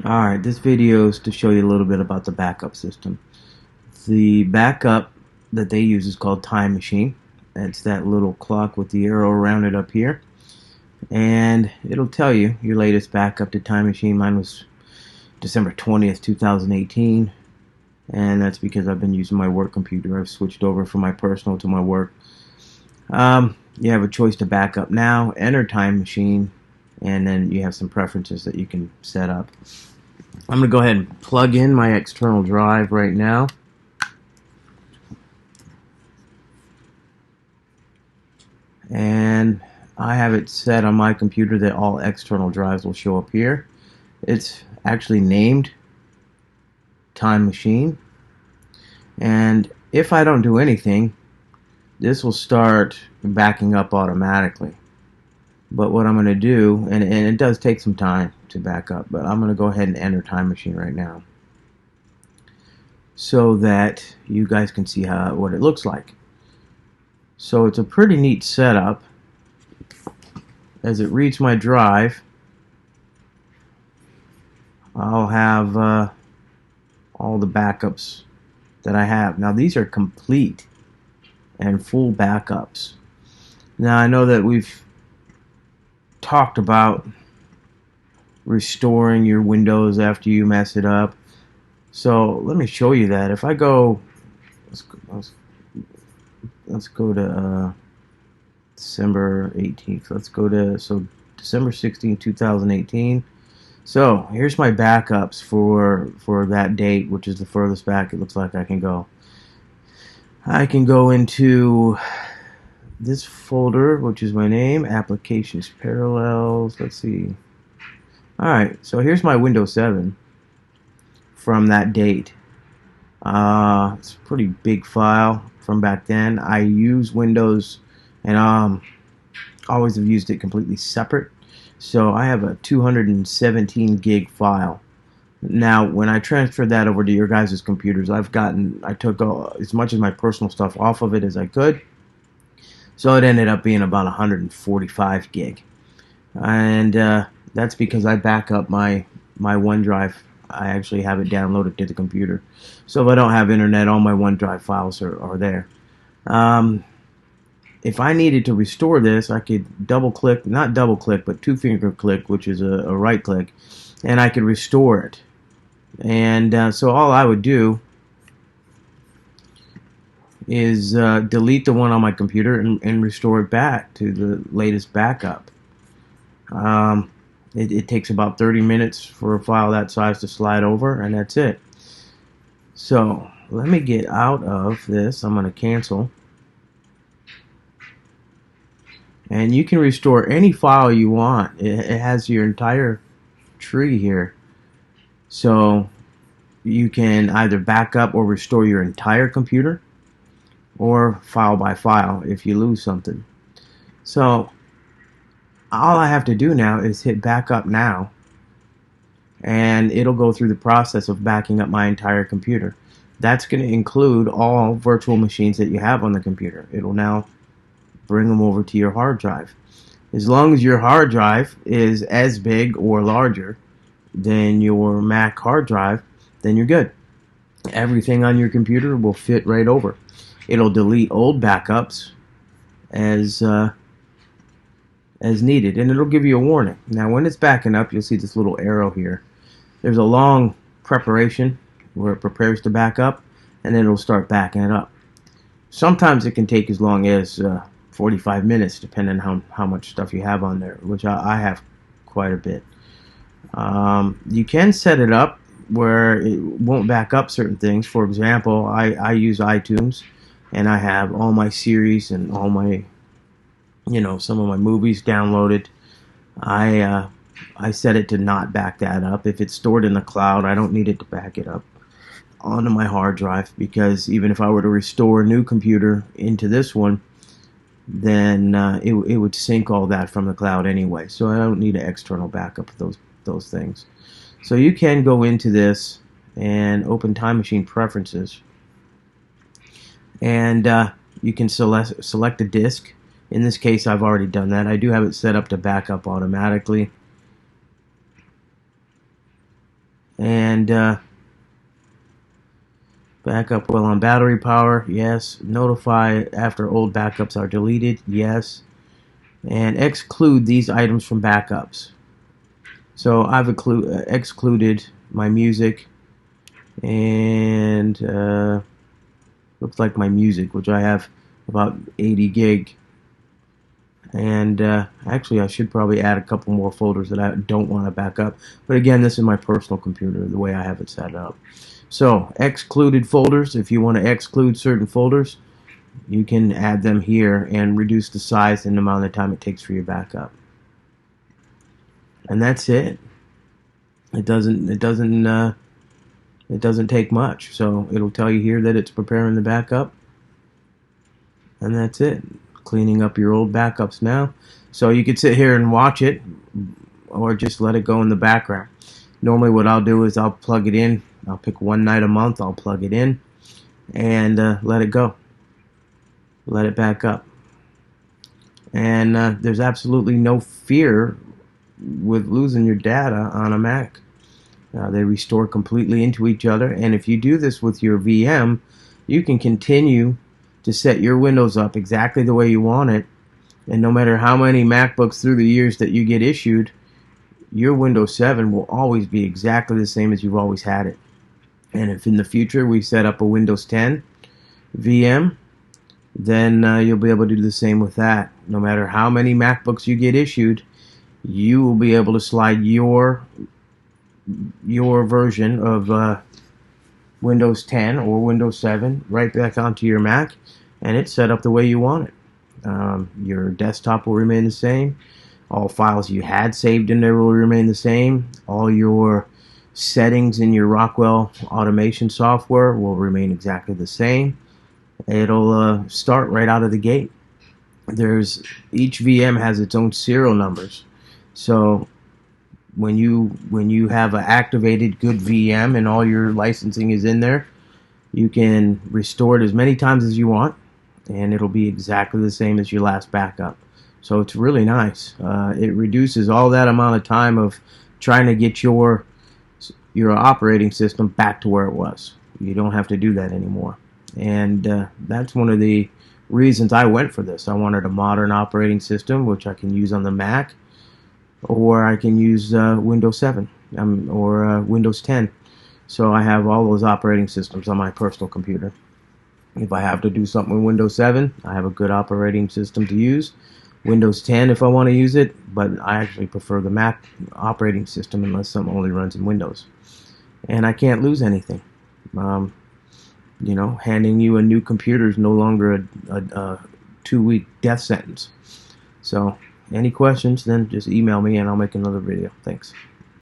Alright, this video is to show you a little bit about the backup system. The backup that they use is called Time Machine. It's that little clock with the arrow around it up here. And it'll tell you your latest backup to Time Machine. Mine was December 20th, 2018. And that's because I've been using my work computer. I've switched over from my personal to my work. You have a choice to back up now, enter Time Machine, and then you have some preferences that you can set up. I'm going to go ahead and plug in my external drive right now. And I have it set on my computer that all external drives will show up here. It's actually named Time Machine. And if I don't do anything, this will start backing up automatically. But what I'm going to do, and it does take some time to back up, but I'm going to go ahead and enter Time Machine right now so that you guys can see what it looks like. So it's a pretty neat setup. As it reads my drive, I'll have all the backups that I have. Now these are complete and full backups. Now I know that we've talked about restoring your Windows after you mess it up. So let me show you that. If I go, let's go to December 18th. Let's go to December 16th, 2018. So here's my backups for that date, which is the furthest back it looks like I can go. I can go into this folder, which is my name, applications, parallels. Let's see. Alright, so here's my Windows 7 from that date. It's a pretty big file from back then. I use Windows and always have used it completely separate. So I have a 217 gig file. Now, when I transferred that over to your guys' computers, I took as much of my personal stuff off of it as I could. So it ended up being about 145 gig. And that's because I back up my OneDrive. I actually have it downloaded to the computer. So if I don't have internet, all my OneDrive files are there. If I needed to restore this, I could double-click, not double-click, but two-finger click, which is a right-click, and I could restore it. And so all I would do is delete the one on my computer and restore it back to the latest backup. It takes about 30 minutes for a file that size to slide over, and that's it. So let me get out of this. I'm going to cancel. And you can restore any file you want. It has your entire tree here. So you can either back up or restore your entire computer, or file by file if you lose something. So all I have to do now is hit backup now, and it'll go through the process of backing up my entire computer. That's going to include all virtual machines that you have on the computer. It'll now bring them over to your hard drive. As long as your hard drive is as big or larger than your Mac hard drive, then you're good. Everything on your computer will fit right over. It'll delete old backups as needed, and it'll give you a warning. Now when it's backing up, you'll see this little arrow here. There's a long preparation where it prepares to back up, and then it'll start backing it up. Sometimes it can take as long as 45 minutes, depending on how much stuff you have on there, which I have quite a bit. You can set it up where it won't back up certain things. For example, I use iTunes, and I have all my series and all my, some of my movies downloaded. I set it to not back that up. If it's stored in the cloud, I don't need it to back it up onto my hard drive, because even if I were to restore a new computer into this one, then it would sync all that from the cloud anyway. So I don't need an external backup of those things. So you can go into this and open Time Machine Preferences, and you can select a disk. In this case, I've already done that. I do have it set up to back up automatically. And backup while on battery power, yes. Notify after old backups are deleted, yes. And exclude these items from backups. So I've excluded my music and looks like my music, which I have about 80 gig. And actually, I should probably add a couple more folders that I don't want to back up. But again, this is my personal computer, the way I have it set up. So, excluded folders, if you want to exclude certain folders, you can add them here and reduce the size and the amount of time it takes for your backup. And that's it. It doesn't take much. So it'll tell you here that it's preparing the backup, and that's it. Cleaning up your old backups now. So you could sit here and watch it, or just let it go in the background. Normally what I'll do is I'll plug it in. I'll pick one night a month, I'll plug it in, and let it go. Let it back up. And there's absolutely no fear with losing your data on a Mac. They restore completely into each other, and if you do this with your VM, you can continue to set your Windows up exactly the way you want it, and no matter how many MacBooks through the years that you get issued, your Windows 7 will always be exactly the same as you've always had it. And if in the future we set up a Windows 10 VM, then you'll be able to do the same with that. No matter how many MacBooks you get issued, you will be able to slide your version of Windows 10 or Windows 7 right back onto your Mac, and it's set up the way you want it. Your desktop will remain the same. All files you had saved in there will remain the same. All your settings in your Rockwell automation software will remain exactly the same. It'll start right out of the gate. Each VM has its own serial numbers. So when you have an activated good VM and all your licensing is in there, you can restore it as many times as you want, and it'll be exactly the same as your last backup. So it's really nice. It reduces all that amount of time of trying to get your operating system back to where it was. You don't have to do that anymore. And that's one of the reasons I went for this. I wanted a modern operating system, which I can use on the Mac, or I can use Windows 7 or Windows 10. So I have all those operating systems on my personal computer. If I have to do something with Windows 7, I have a good operating system to use. Windows 10 if I want to use it, but I actually prefer the Mac operating system unless something only runs in Windows. And I can't lose anything. Handing you a new computer is no longer a 2-week death sentence. So, any questions, then just email me and I'll make another video. Thanks.